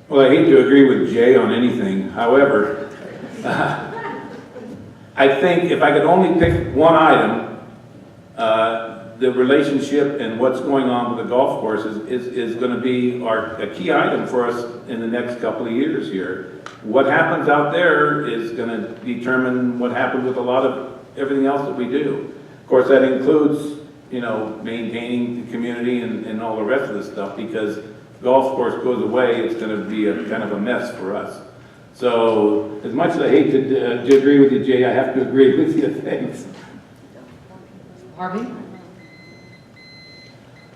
Well, I hate to agree with Jay on anything. However, I think if I could only pick one item, the relationship and what's going on with the golf course is going to be a key item for us in the next couple of years here. What happens out there is going to determine what happens with a lot of everything else that we do. Of course, that includes, you know, maintaining the community and all the rest of the stuff, because golf course goes away, it's going to be a kind of a mess for us. So, as much as I hate to agree with you, Jay, I have to agree with you. Thanks. Harvey?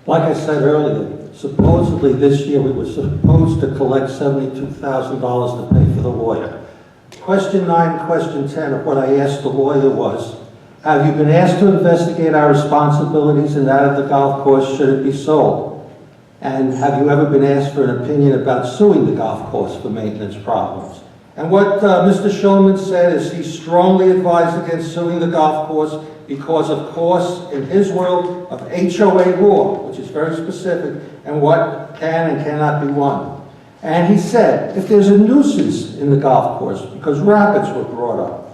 Like I said earlier, supposedly this year we were supposed to collect $72,000 to pay for the lawyer. Question 9, question 10 of what I asked the lawyer was, have you been asked to investigate our responsibilities in that of the golf course should it be sold? And have you ever been asked for an opinion about suing the golf course for maintenance problems? And what Mr. Shulman said is he strongly advised against suing the golf course because, of course, in his world of HOA law, which is very specific, and what can and cannot be won. And he said, if there's a nuisance in the golf course, because rapids were brought up,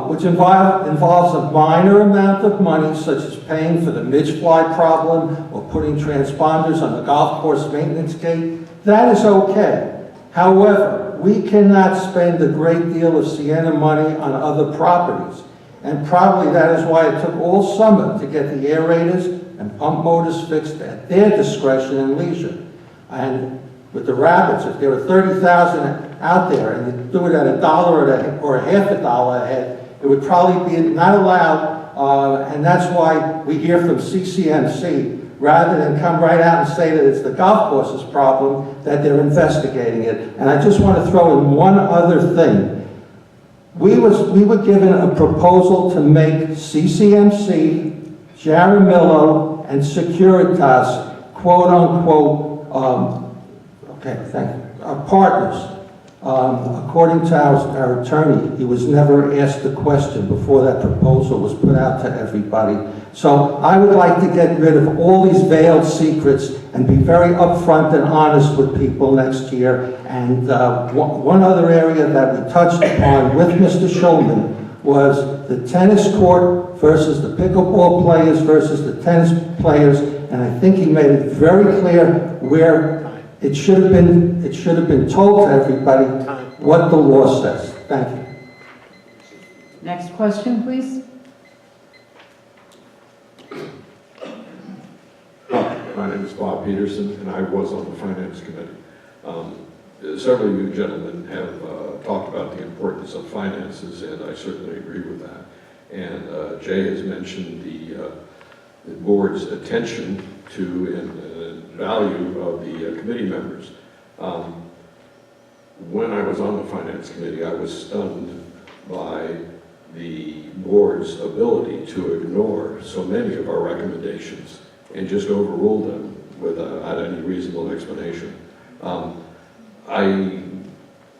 which involves a minor amount of money, such as paying for the midge fly problem or putting transponders on the golf course maintenance gate, that is okay. However, we cannot spend a great deal of Siena money on other properties. And probably that is why it took all summer to get the aerators and pump motors fixed at their discretion and leisure. And with the rapids, if there were 30,000 out there and you do it at $1 or half a dollar a head, it would probably be not allowed, and that's why we hear from CCMC, rather than come right out and say that it's the golf course's problem, that they're investigating it. And I just want to throw in one other thing. We were given a proposal to make CCMC, Jaramillo, and Securitas, quote unquote, partners. According to our attorney, he was never asked the question before that proposal was put out to everybody. So I would like to get rid of all these veiled secrets and be very upfront and honest with people next year. And one other area that we touched upon with Mr. Shulman was the tennis court versus the pickleball players versus the tennis players. And I think he made it very clear where it should have been told to everybody what the law says. Thank you. Next question, please. My name is Bob Peterson, and I was on the Finance Committee. Several of you gentlemen have talked about the importance of finances, and I certainly agree with that. And Jay has mentioned the board's attention to and value of the committee members. When I was on the Finance Committee, I was stunned by the board's ability to ignore so many of our recommendations and just overrule them without any reasonable explanation. I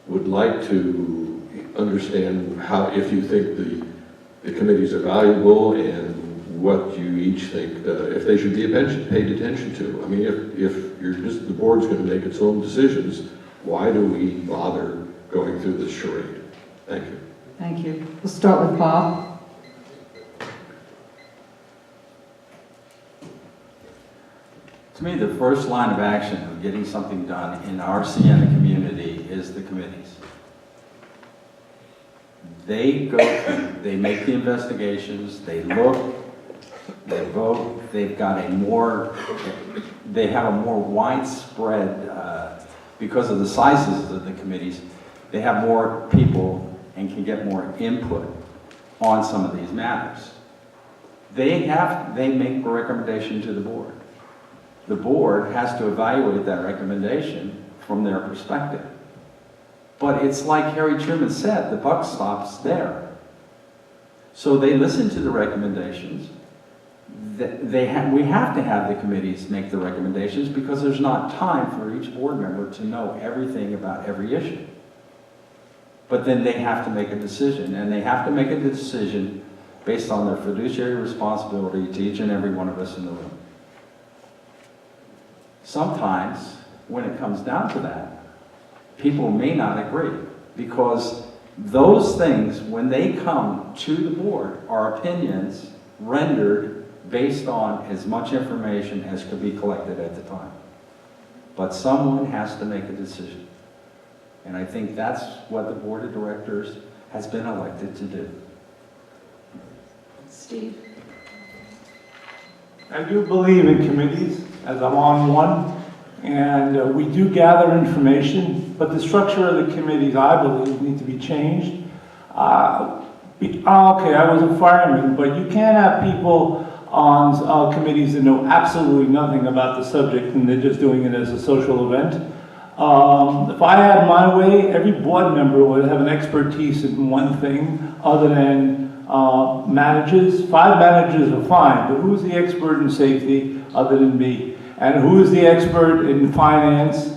would like to understand how, if you think the committees are valuable, and what you each think, if they should be paid attention to. I mean, if the board's going to make its own decisions, why do we bother going through this charade? Thank you. Thank you. We'll start with Bob. To me, the first line of action of getting something done in our Siena community is the committees. They go through, they make the investigations, they look, they vote, they have a more widespread, because of the sizes of the committees, they have more people and can get more input on some of these matters. They make a recommendation to the board. The board has to evaluate that recommendation from their perspective. But it's like Harry Truman said, the buck stops there. So they listen to the recommendations. We have to have the committees make the recommendations because there's not time for each board member to know everything about every issue. But then they have to make a decision, and they have to make a decision based on their fiduciary responsibility to each and every one of us in the room. Sometimes, when it comes down to that, people may not agree, because those things, when they come to the board, are opinions rendered based on as much information as could be collected at the time. But someone has to make a decision. And I think that's what the board of directors has been elected to do. Steve? I do believe in committees, as I'm on one, and we do gather information, but the structure of the committees, I believe, need to be changed. Okay, I was a fireman, but you can't have people on committees that know absolutely nothing about the subject and they're just doing it as a social event. If I had my way, every board member would have an expertise in one thing other than managers. 5 managers are fine, but who's the expert in safety other than me? And who's the expert in finance?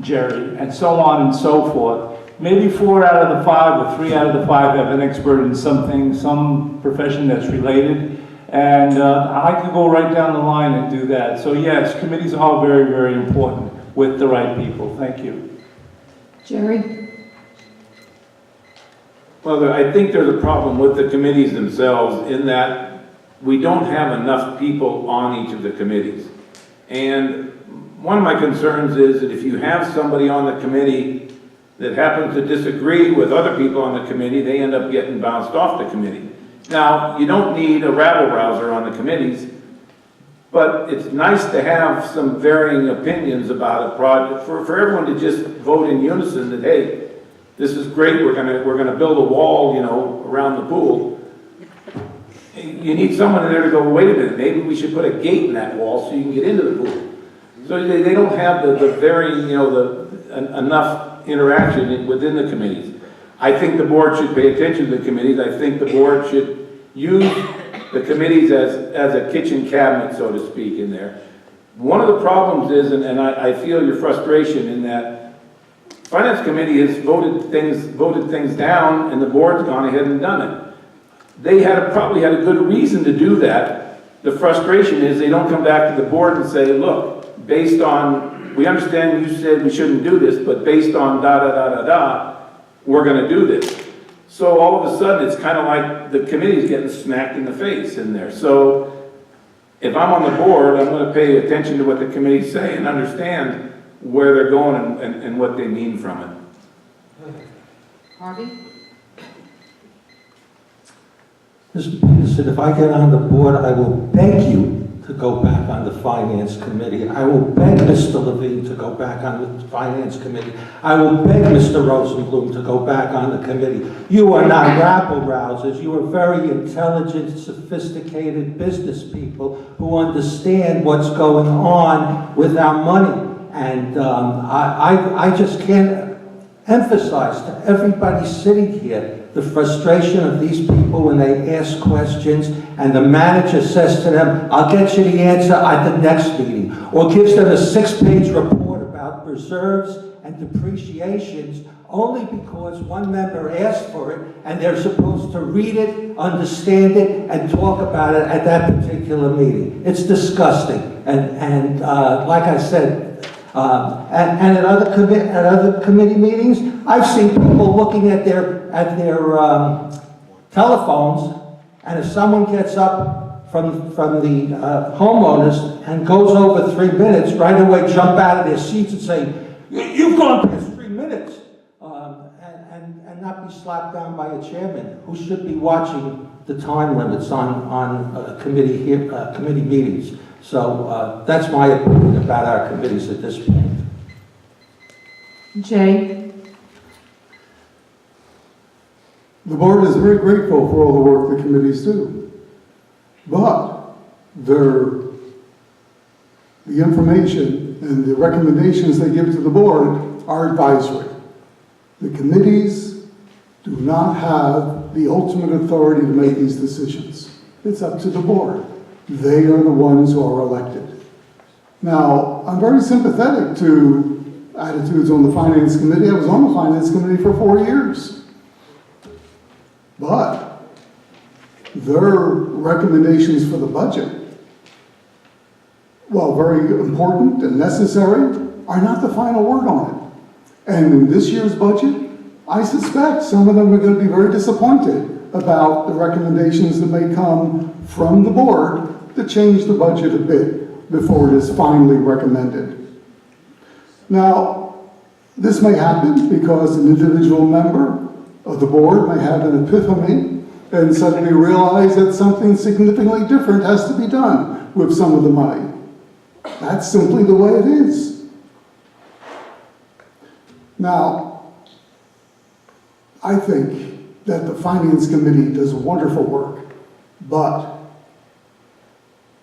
Jerry, and so on and so forth. Maybe 4 out of the 5 or 3 out of the 5 have an expert in something, some profession that's related. And I could go right down the line and do that. So yes, committees are very, very important with the right people. Thank you. Jerry? Well, I think there's a problem with the committees themselves in that we don't have enough people on each of the committees. And one of my concerns is that if you have somebody on the committee that happens to disagree with other people on the committee, they end up getting bounced off the committee. Now, you don't need a rabble-rouser on the committees, but it's nice to have some varying opinions about a project, for everyone to just vote in unison that, hey, this is great, we're gonna build a wall, you know, around the pool. You need someone in there to go, wait a minute, maybe we should put a gate in that wall so you can get into the pool. So they don't have the varying, you know, enough interaction within the committees. I think the board should pay attention to the committees. I think the board should use the committees as a kitchen cabinet, so to speak, in there. One of the problems is, and I feel your frustration in that, Finance Committee has voted things down, and the board's gone ahead and done it. They probably had a good reason to do that. The frustration is they don't come back to the board and say, look, based on, we understand you said we shouldn't do this, but based on da-da-da-da-da, we're gonna do this. So all of a sudden, it's kind of like the committee's getting smacked in the face in there. So if I'm on the board, I'm gonna pay attention to what the committees say and understand where they're going and what they mean from it. Harvey? Mr. Peterson, if I get on the board, I will beg you to go back on the Finance Committee. I will beg Mr. Levine to go back on the Finance Committee. I will beg Mr. Rosenblum to go back on the committee. You are not rabble-rousers. You are very intelligent, sophisticated business people who understand what's going on with our money. And I just can't emphasize to everybody sitting here the frustration of these people when they ask questions and the manager says to them, I'll get you the answer at the next meeting, or gives them a 6-page report about reserves and depreciations only because one member asked for it and they're supposed to read it, understand it, and talk about it at that particular meeting. It's disgusting. And like I said, and at other committee meetings, I've seen people looking at their telephones, and if someone gets up from the homeowners and goes over 3 minutes, right away jump out of their seats and say, "You've gone past 3 minutes," and not be slapped down by a chairman who should be watching the time limits on committee meetings. So that's my opinion about our committees at this point. Jay? The board is very grateful for all the work the committees do, but the information and the recommendations they give to the board are advisory. The committees do not have the ultimate authority to make these decisions. It's up to the board. They are the ones who are elected. Now, I'm very sympathetic to attitudes on the Finance Committee. I was on the Finance Committee for 4 years. But their recommendations for the budget, while very important and necessary, are not the final word on it. And in this year's budget, I suspect some of them are going to be very disappointed about the recommendations that may come from the board to change the budget a bit before it is finally recommended. Now, this may happen because an individual member of the board may have an epiphany and suddenly realize that something significantly different has to be done with some of the money. That's simply the way it is. Now, I think that the Finance Committee does wonderful work, but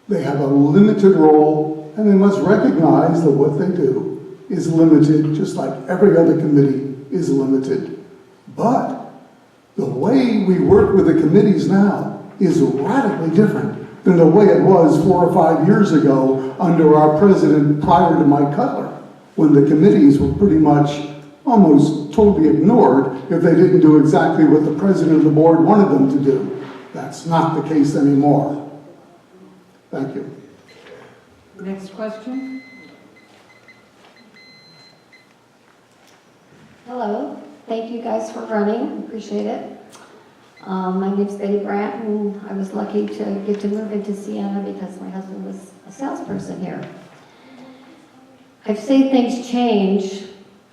they have a limited role, and they must recognize that what they do is limited, just like every other committee is limited. But the way we work with the committees now is radically different than the way it was 4 or 5 years ago under our president prior to Mike Cutler, when the committees were pretty much almost totally ignored if they didn't do exactly what the president of the board wanted them to do. That's not the case anymore. Thank you. Next question. Hello, thank you guys for running, appreciate it. My name's Betty Brandt, and I was lucky to get to move into Siena because my husband was a salesperson here. I've seen things change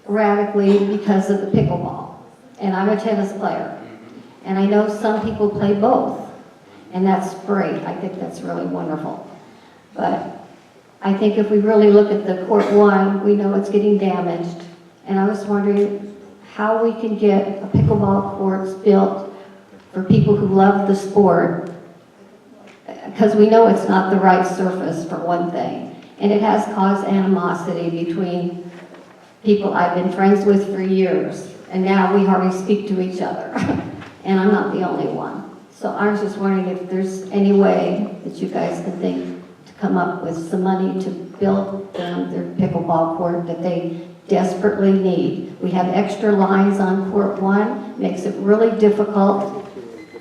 radically because of the pickleball, and I'm a tennis player. And I know some people play both, and that's great. I think that's really wonderful. But I think if we really look at the court one, we know it's getting damaged. And I was wondering how we can get a pickleball courts built for people who love the sport, because we know it's not the right surface for one thing. And it has caused animosity between people I've been friends with for years, and now we hardly speak to each other. And I'm not the only one. So I was just wondering if there's any way that you guys can think to come up with some money to build them their pickleball court that they desperately need. We have extra lines on court one, makes it really difficult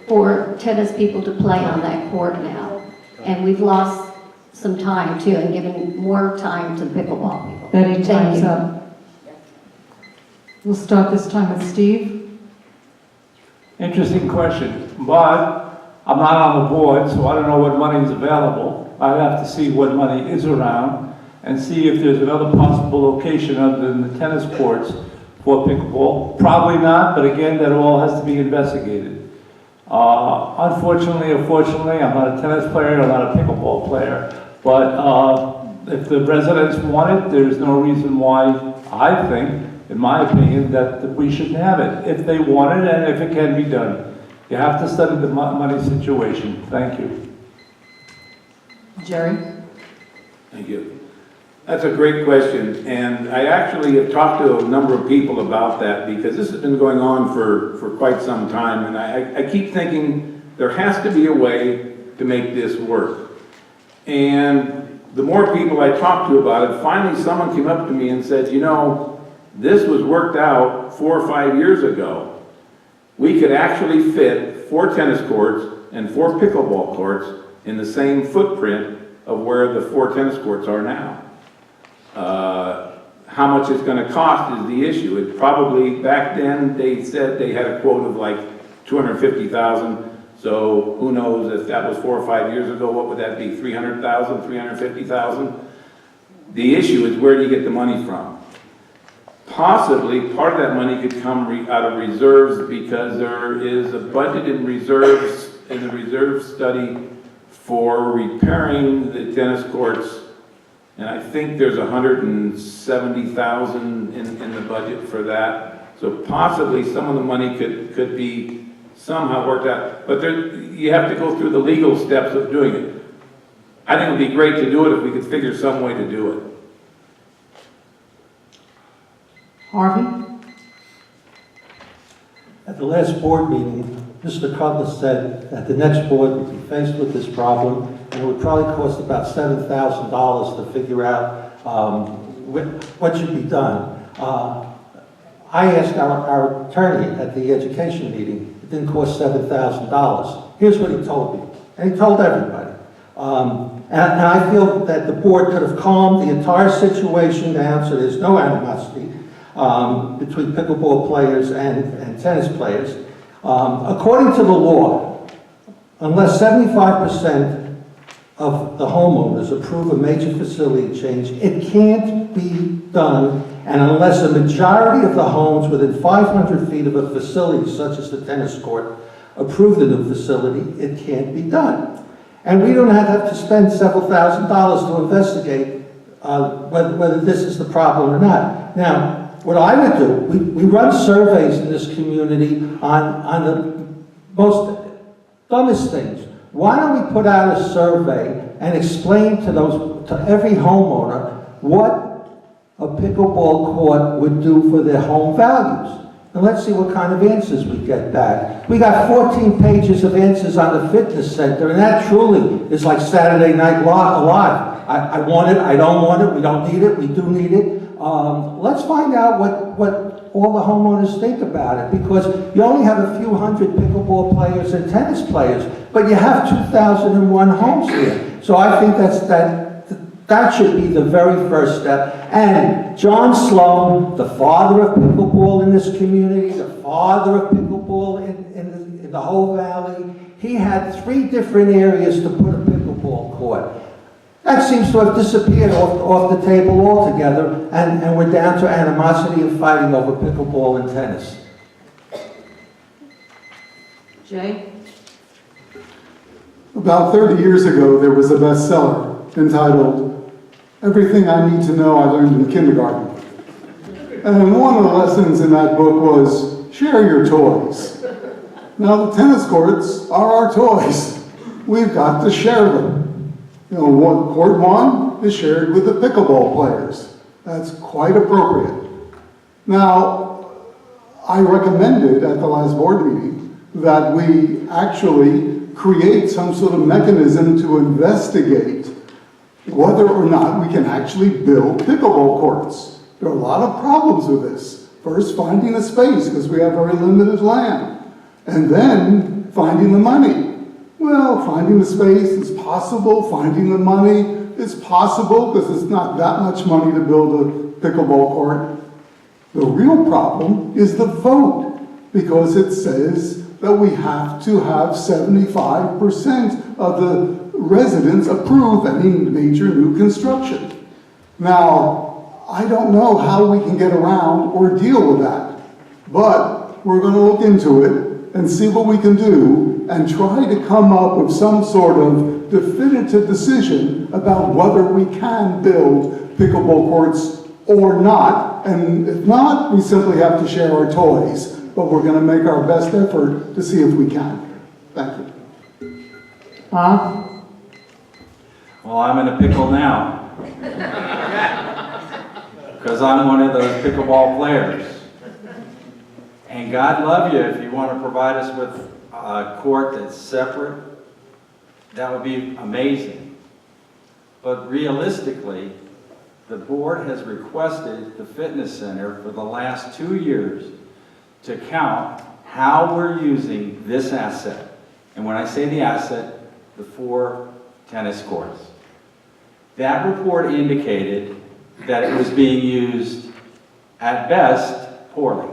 for tennis people to play on that court now. And we've lost some time too, and given more time to the pickleball people. Betty, Thank time's you. up. We'll start this time with Steve. Interesting question, but I'm not on the board, so I don't know what money is available. I'd have to see what money is around and see if there's another possible location other than the tennis courts for pickleball. Probably not, but again, that all has to be investigated. Unfortunately or fortunately, I'm not a tennis player, I'm not a pickleball player, but if the residents want it, there's no reason why I think, in my opinion, that we shouldn't have it, if they want it and if it can be done. You have to study the money situation. Thank you. Jerry? Thank you. That's a great question, and I actually have talked to a number of people about that because this has been going on for quite some time, and I keep thinking there has to be a way to make this work. And the more people I talked to about it, finally someone came up to me and said, you know, this was worked out 4 or 5 years ago. We could actually fit 4 tennis courts and 4 pickleball courts in the same footprint of where the 4 tennis courts are now. How much it's going to cost is the issue. It probably, back then, they said they had a quote of like $250,000. So who knows if that was 4 or 5 years ago, what would that be? 300,000, 350,000? The issue is, where do you get the money from? Possibly part of that money could come out of reserves, because there is a budget in reserves, in the reserve study, for repairing the tennis courts. And I think there's 170,000 in the budget for that. So possibly some of the money could be somehow worked out. But you have to go through the legal steps of doing it. I think it would be great to do it if we could figure some way to do it. Harvey? At the last board meeting, Mr. Cutler said that the next board would be faced with this problem, and it would probably cost about $7,000 to figure out what should be done. I asked our attorney at the education meeting. It didn't cost $7,000. Here's what he told me, and he told everybody. And I feel that the board could have calmed the entire situation down so there's no animosity. between pickleball players and tennis players. According to the law, unless 75% of the homeowners approve a major facility change, it can't be done, and unless a majority of the homes within 500 feet of a facility, such as the tennis court, approve the new facility, it can't be done. And we don't have to spend several $1,000s to investigate whether this is the problem or not. Now, what I would do, we run surveys in this community on the most dumbest things. Why don't we put out a survey and explain to every homeowner what a pickleball court would do for their home values? And let's see what kind of answers we get back. We got 14 pages of answers on the fitness center, and that truly is like Saturday Night Live. I want it, I don't want it, we don't need it, we do need it. Let's find out what all the homeowners think about it, because you only have a few hundred pickleball players and tennis players, but you have 2,001 homes here. So I think that should be the very first step. And John Sloan, the father of pickleball in this community, the father of pickleball in the whole valley, he had 3 different areas to put a pickleball court. That seems to have disappeared off the table altogether, and we're down to animosity and fighting over pickleball and tennis. Jay? About 30 years ago, there was a bestseller entitled, "Everything I Need to Know I Learned in Kindergarten." And one of the lessons in that book was, share your toys. Now, the tennis courts are our toys. We've got to share them. You know, court 1 is shared with the pickleball players. That's quite appropriate. Now, I recommended at the last board meeting that we actually create some sort of mechanism to investigate whether or not we can actually build pickleball courts. There are a lot of problems with this. First, finding a space, because we have very limited land. And then finding the money. Well, finding the space is possible, finding the money is possible, because it's not that much money to build a pickleball court. The real problem is the vote, because it says that we have to have 75% of the residents approve any major new construction. Now, I don't know how we can get around or deal with that, but we're going to look into it and see what we can do and try to come up with some sort of definitive decision about whether we can build pickleball courts or not. And if not, we simply have to share our toys, but we're going to make our best effort to see if we can. Thank you. Bob? Well, I'm in a pickle now. Because I'm one of those pickleball players. And God love you if you want to provide us with a court that's separate. That would be amazing. But realistically, the board has requested the fitness center for the last 2 years to count how we're using this asset. And when I say the asset, the 4 tennis courts. That report indicated that it was being used, at best, poorly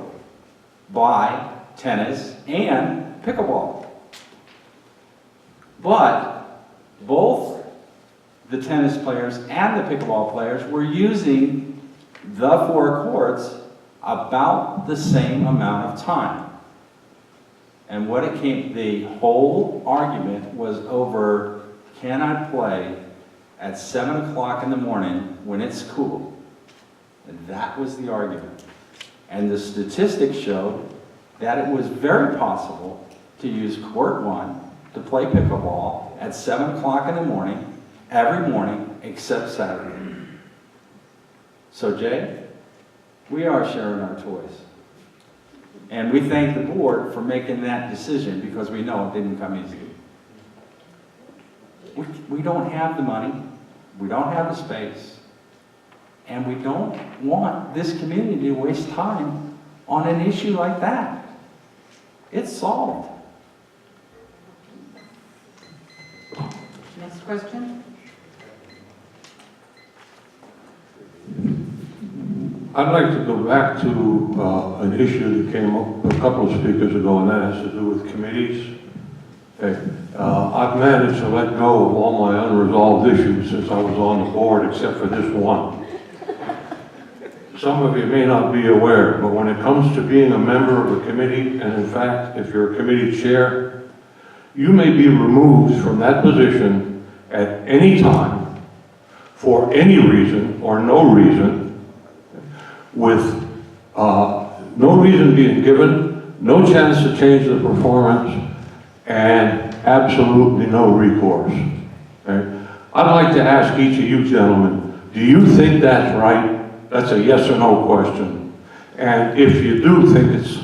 by tennis and pickleball. But both the tennis players and the pickleball players were using the 4 courts about the same amount of time. And what it came, the whole argument was over, can I play at 7 o'clock in the morning when it's cool? And that was the argument. And the statistics showed that it was very possible to use court 1 to play pickleball at 7 o'clock in the morning, every morning, except Saturday. So Jay, we are sharing our toys. And we thank the board for making that decision, because we know it didn't come easy. We don't have the money, we don't have the space, and we don't want this community to waste time on an issue like that. It's solved. Next question? I'd like to go back to an issue that came up a couple of speakers ago, and that has to do with committees. Okay. I've managed to let go of all my unresolved issues since I was on the board, except for this one. Some of you may not be aware, but when it comes to being a member of a committee, and in fact, if you're a committee chair, you may be removed from that position at any time for any reason or no reason, with no reason being given, no chance to change the performance, and absolutely no recourse. Okay? I'd like to ask each of you gentlemen, do you think that's right? That's a yes or no question. And if you do think it's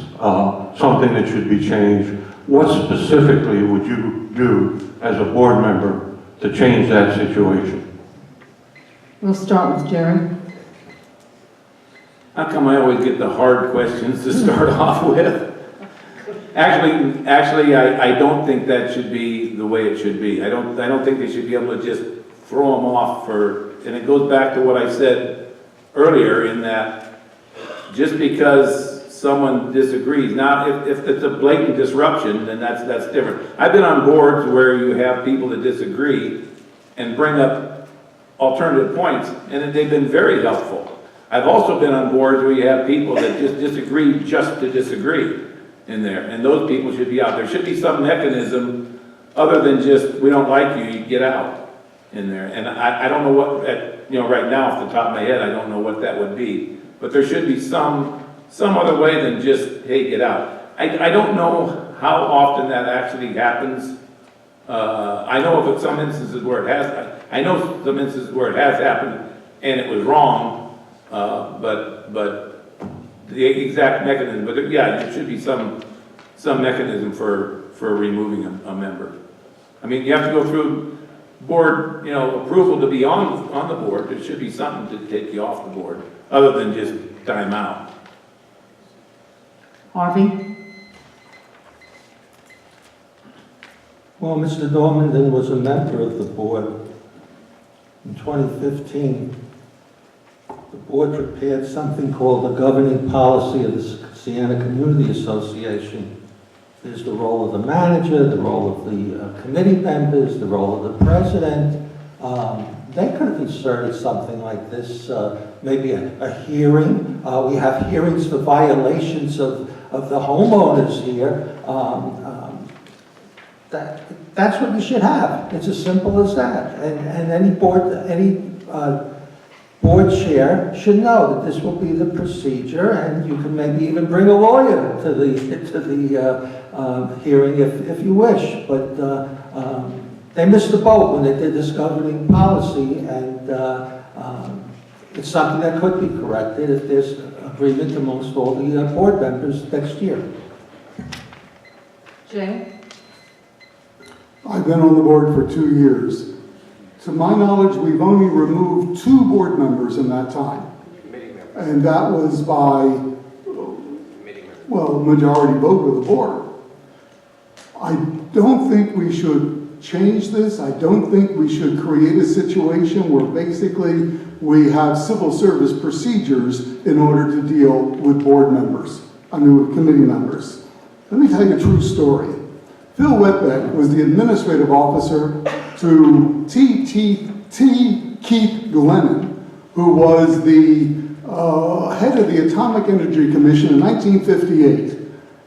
something that should be changed, what specifically would you do as a board member to change that situation? We'll start with Jerry. How come I always get the hard questions to start off with? Actually, I don't think that should be the way it should be. I don't think they should be able to just throw them off and it goes back to what I said earlier, in that just because someone disagrees. Now, if it's a blatant disruption, then that's different. I've been on boards where you have people that disagree and bring up alternative points, and they've been very helpful. I've also been on boards where you have people that just disagree just to disagree in there, and those people should be out. There should be some mechanism other than just, we don't like you, you get out in there. And I don't know what, right now off the top of my head, I don't know what that would be. But there should be some other way than just, hey, get out. I don't know how often that actually happens. I know of some instances where it has, I know some instances where it has happened and it was wrong, but the exact mechanism, but yeah, there should be some mechanism for removing a member. I mean, you have to go through board, approval to be on the board. There should be something to take you off the board, other than just time out. Harvey? Well, Mr. Dormanden was a member of the board. In 2015, the board prepared something called the governing policy of the Siena Community Association. There's the role of the manager, the role of the committee members, the role of the president. They could have inserted something like this, maybe a hearing. We have hearings for violations of the homeowners here. That's what you should have. It's as simple as that. And any board chair should know that this will be the procedure, and you can maybe even bring a lawyer to the hearing if you wish. But they missed the boat when they did this governing policy, and it's something that could be corrected if there's agreement amongst all the board members next year. Jay? I've been on the board for 2 years. To my knowledge, we've only removed 2 board members in that time. And that was by, majority vote of the board. I don't think we should change this. I don't think we should create a situation where basically we have civil service procedures in order to deal with board members, with committee members. Let me tell you a true story. Phil Whitbeck was the administrative officer to Keith Glennon, who was the head of the Atomic Energy Commission in 1958.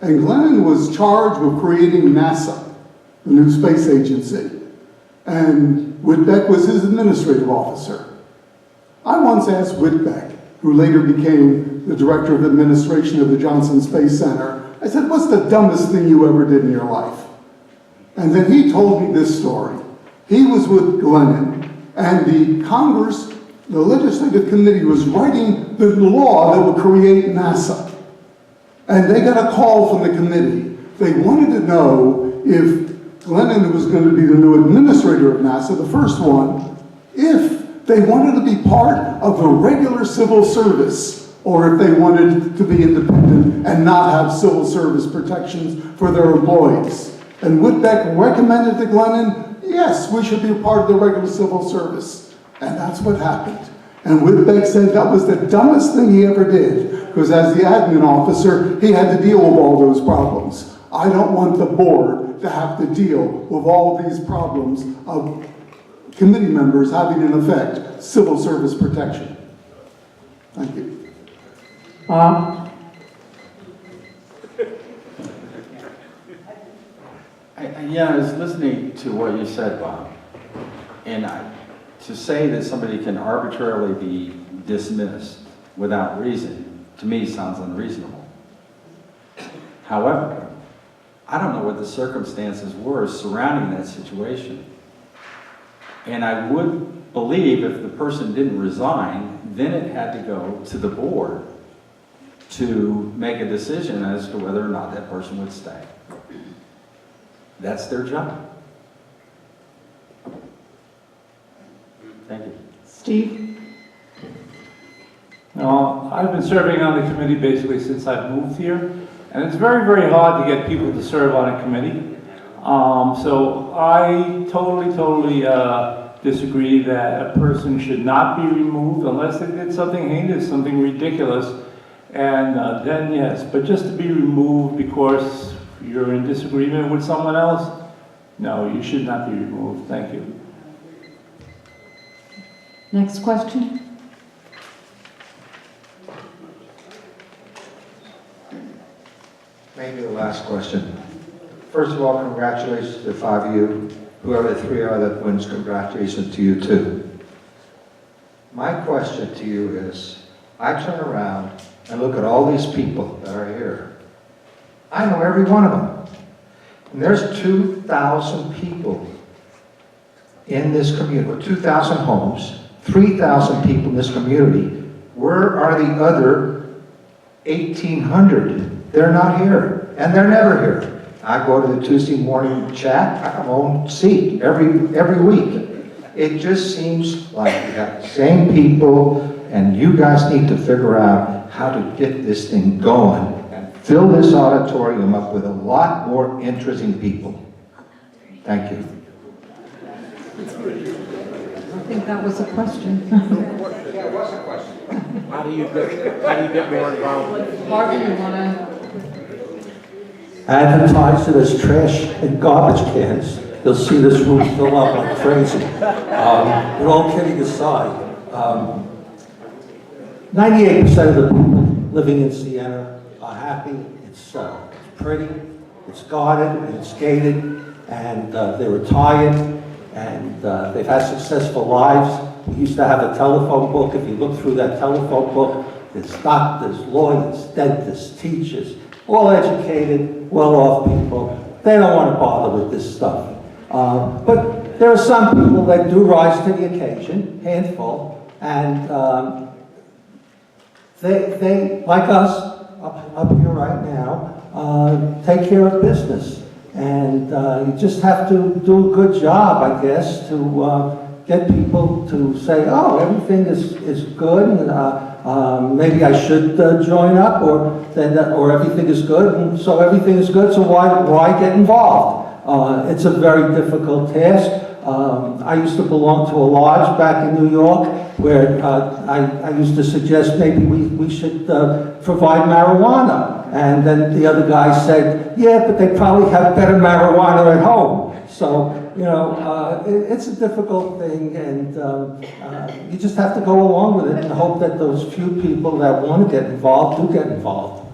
And Glennon was charged with creating NASA, the new space agency. And Whitbeck was his administrative officer. I once asked Whitbeck, who later became the director of administration of the Johnson Space Center, I said, what's the dumbest thing you ever did in your life? And then he told me this story. He was with Glennon, and the legislative committee was writing the law that would create NASA. And they got a call from the committee. They wanted to know if Glennon was going to be the new administrator of NASA, the first one, if they wanted to be part of the regular civil service, or if they wanted to be independent and not have civil service protections for their employees. And Whitbeck recommended to Glennon, yes, we should be a part of the regular civil service. And that's what happened. And Whitbeck said that was the dumbest thing he ever did, because as the admin officer, he had to deal with all those problems. I don't want the board to have to deal with all these problems of committee members having in effect civil service protection. Thank you. Yeah, I was listening to what you said, Bob, and to say that somebody can arbitrarily be dismissed without reason, to me, sounds unreasonable. However, I don't know what the circumstances were surrounding that situation. And I would believe if the person didn't resign, then it had to go to the board to make a decision as to whether or not that person would stay. That's their job. Thank you. Steve? No, I've been serving on the committee basically since I've moved here, and it's very, very hard to get people to serve on a committee. So I totally disagree that a person should not be removed unless they did something heinous, something ridiculous, and then yes. But just to be removed because you're in disagreement with someone else, no, you should not be removed. Thank you. Next question? Maybe the last question. First of all, congratulations to the 5 of you. Whoever the 3 are that wins, congratulations to you too. My question to you is, I turn around and look at all these people that are here. I know every one of them. And there's 2,000 people in this community, or 2,000 homes, 3,000 people in this community. Where are the other 1,800? They're not here, and they're never here. I go to the Tuesday morning chat, I have my own seat every week. It just seems like we have the same people, and you guys need to figure out how to get this thing going and fill this auditorium up with a lot more interesting people. Thank you. I think that was a question. Yeah, it was a question. How do you get more involved? Barbara, you want to? Advertise it as trash and garbage cans. You'll see this room fill up like crazy. But all kidding aside, 98% of the people living in Siena are happy. It's pretty, it's guarded, and it's gated, and they're retired, and they've had successful lives. We used to have a telephone book. If you look through that telephone book, there's doctors, lawyers, dentists, teachers, all educated, well-off people. They don't want to bother with this stuff. But there are some people that do rise to the occasion, handful, and they like us, up here right now, take care of business. And you just have to do a good job, I guess, to get people to say, oh, everything is good, and maybe I should join up, or everything is good, and so everything is good, so why get involved? It's a very difficult task. I used to belong to a lodge back in New York where I used to suggest maybe we should provide marijuana. And then the other guy said, yeah, but they probably have better marijuana at home. So, you know, it's a difficult thing, and you just have to go along with it and hope that those few people that want to get involved do get involved.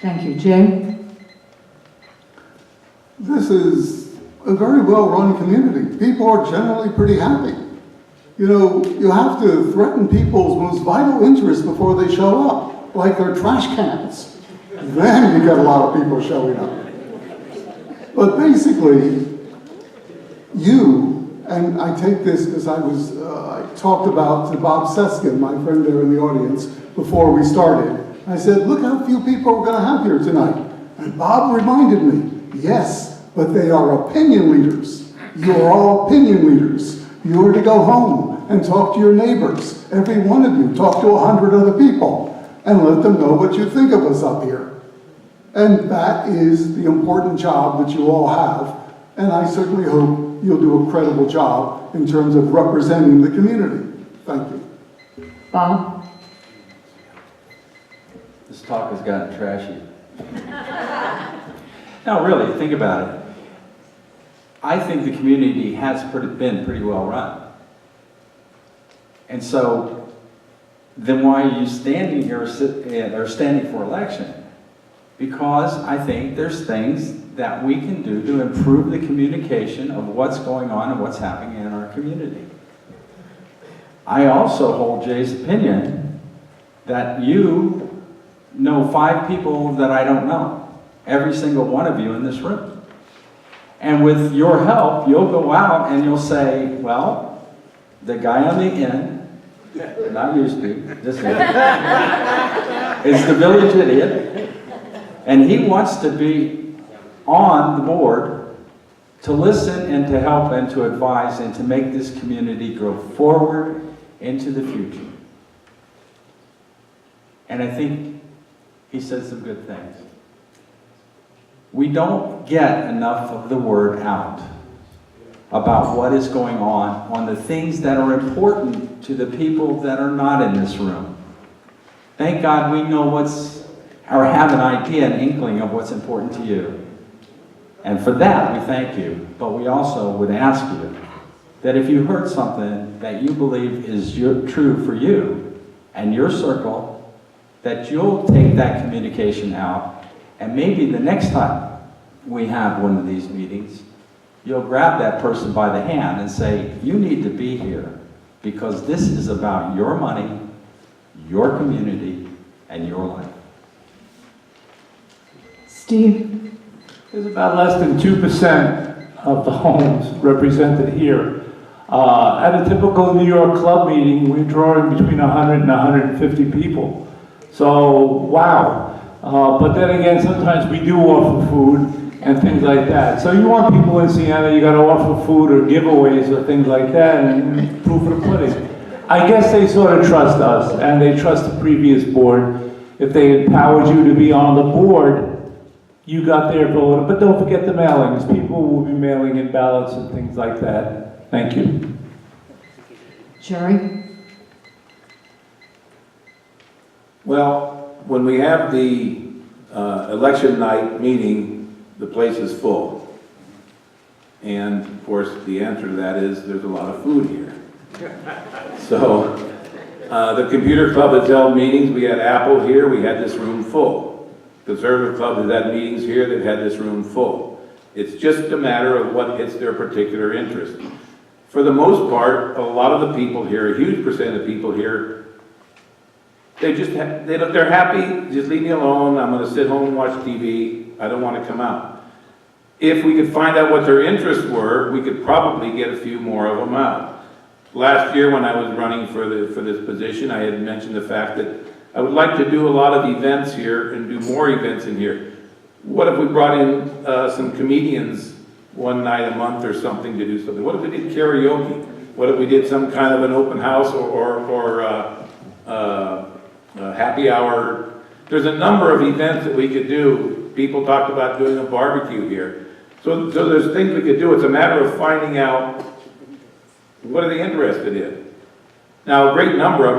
Thank you. Jay? This is a very well-run community. People are generally pretty happy. You know, you have to threaten people's most vital interests before they show up, like their trash cans. Then you get a lot of people showing up. But basically, you, and I take this because I talked about to Bob Seskin, my friend there in the audience, before we started. I said, look how few people we're going to have here tonight. And Bob reminded me, yes, but they are opinion leaders. You are all opinion leaders. You are to go home and talk to your neighbors. Every one of you, talk to 100 other people and let them know what you think of us up here. And that is the important job that you all have. And I certainly hope you'll do a credible job in terms of representing the community. Thank you. Bob? This talk has gotten trashy. No, really, think about it. I think the community has been pretty well run. And so, then why are you standing here or standing for election? Because I think there's things that we can do to improve the communication of what's going on and what's happening in our community. I also hold Jay's opinion that you know 5 people that I don't know. Every single one of you in this room. And with your help, you'll go out and you'll say, well, the guy on the end, not used to, this guy, is the village idiot, and he wants to be on the board to listen and to help and to advise and to make this community grow forward into the future. And I think he said some good things. We don't get enough of the word out about what is going on the things that are important to the people that are not in this room. Thank God we know or have an idea, an inkling of what's important to you. And for that, we thank you. But we also would ask you that if you heard something that you believe is true for you and your circle, that you'll take that communication out. And maybe the next time we have one of these meetings, you'll grab that person by the hand and say, you need to be here because this is about your money, your community, and your life. Steve? There's about less than 2% of the homes represented here. At a typical New York club meeting, we're drawing between 100 and 150 people. So, wow. But then again, sometimes we do offer food and things like that. So you want people in Siena, you got to offer food or giveaways or things like that, and proof of the pudding. I guess they sort of trust us, and they trust the previous board. If they empowered you to be on the board, you got their vote. But don't forget the mailings. People will be mailing in ballots and things like that. Thank you. Jerry? Well, when we have the election night meeting, the place is full. And of course, the answer to that is there's a lot of food here. So, the computer club has held meetings. We had Apple here, we had this room full. Conservative club has had meetings here, they've had this room full. It's just a matter of what hits their particular interest. For the most part, a lot of the people here, a huge percent of the people here, they're happy, just leave me alone, I'm going to sit home and watch TV, I don't want to come out. If we could find out what their interests were, we could probably get a few more of them out. Last year when I was running for this position, I had mentioned the fact that I would like to do a lot of events here and do more events in here. What if we brought in some comedians one night a month or something to do something? What if we did karaoke? What if we did some kind of an open house or happy hour? There's a number of events that we could do. People talked about doing a barbecue here. So there's things we could do. It's a matter of finding out what are they interested in. Now, a great number of them